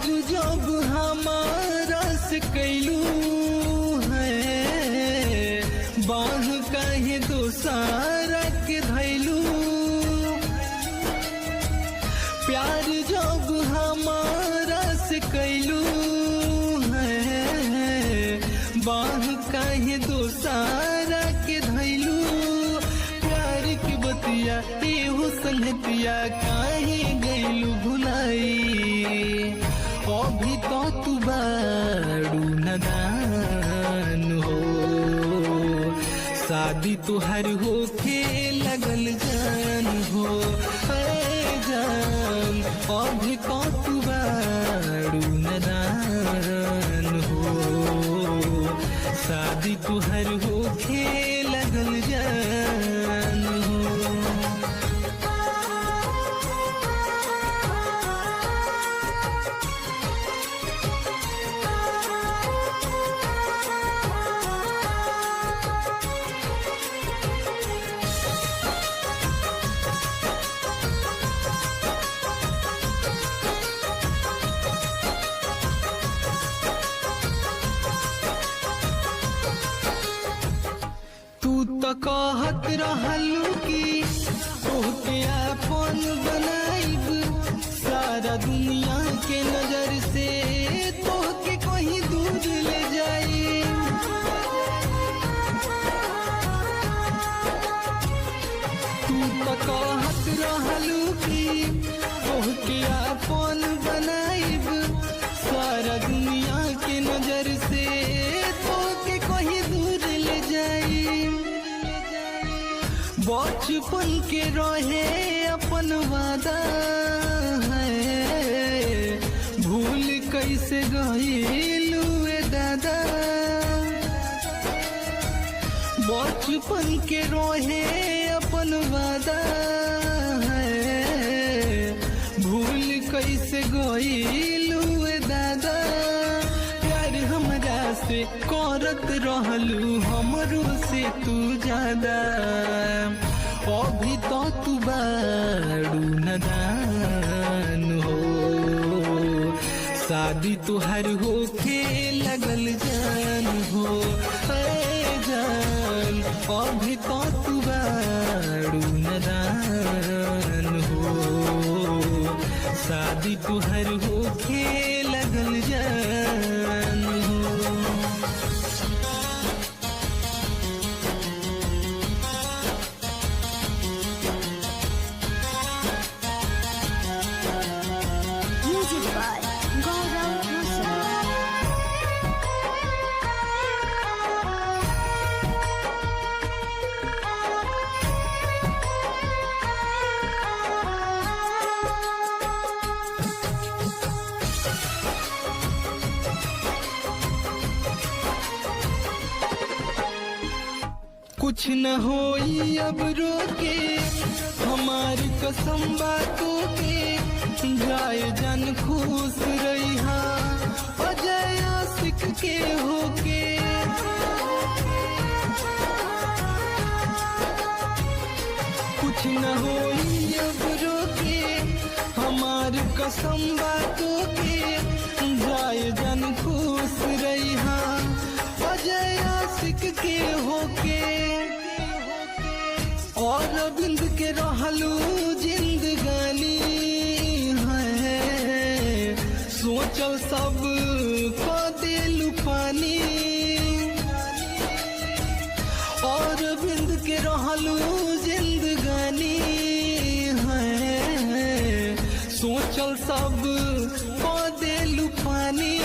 जब हमारा से कैलू है, बाह काहे दोसारा के धैलू। प्यार जब हमारा से कैलू है, बाह काहे दोसारा के धैलू। प्यार की बतिया एहो संगतिया काहे गैलू भुलाई। अभी तो तू बारू नदान हो, शादी तुहर होके लगल जान हो। जान अभी तो तू बारू नदान हो, शादी तुहर होके लगल जान हो। तो कहत रहलू कि तोहके अपन बनाइब, सारा दुनिया के नजर से तोहके कहीं दूर ले जाई। तू तो कहत रहलू कि तोहके अपन बनाइब, सारा दुनिया के नजर से तोहके कहीं दूर ले जाई। बचपन के रहे अपन वादा है, भूल कैसे गइलू ए दादा। बचपन के रहे अपन वादा है, भूल कैसे गइलू ए दादा। प्यार हमरा से करत रहलू हमरो से तू ज्यादा। अभी तो तू बारू नदान हो, शादी तुहर होके लगल जान हो। जान अभी तो तू बारू नदान हो, शादी तुहर होके लगल जान हो। कुछ न होई अब रोके हमारी कसम बातों के। जाए जन खुश रहा अजय आशिक के होके। कुछ न होई अब रोके हमारी कसम बातों के। जाए जन खुश रहा अजय आशिक के होके। और बिंद के रहलू जिंदगानी है, सोचल सब को दिलू पानी। और बिंद के रहलू जिंदगानी है, सोचल सब को दिलू पानी।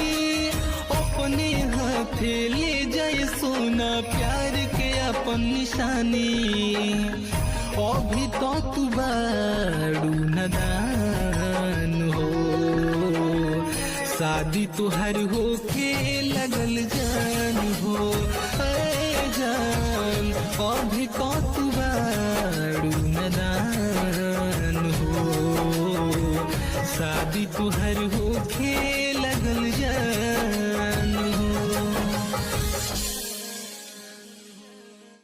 अपने हाथे ले जाए सोना प्यार के अपन निशानी। अभी तो तू बारू नदान हो, शादी तुहर होके लगल जान हो। जान अभी तो तू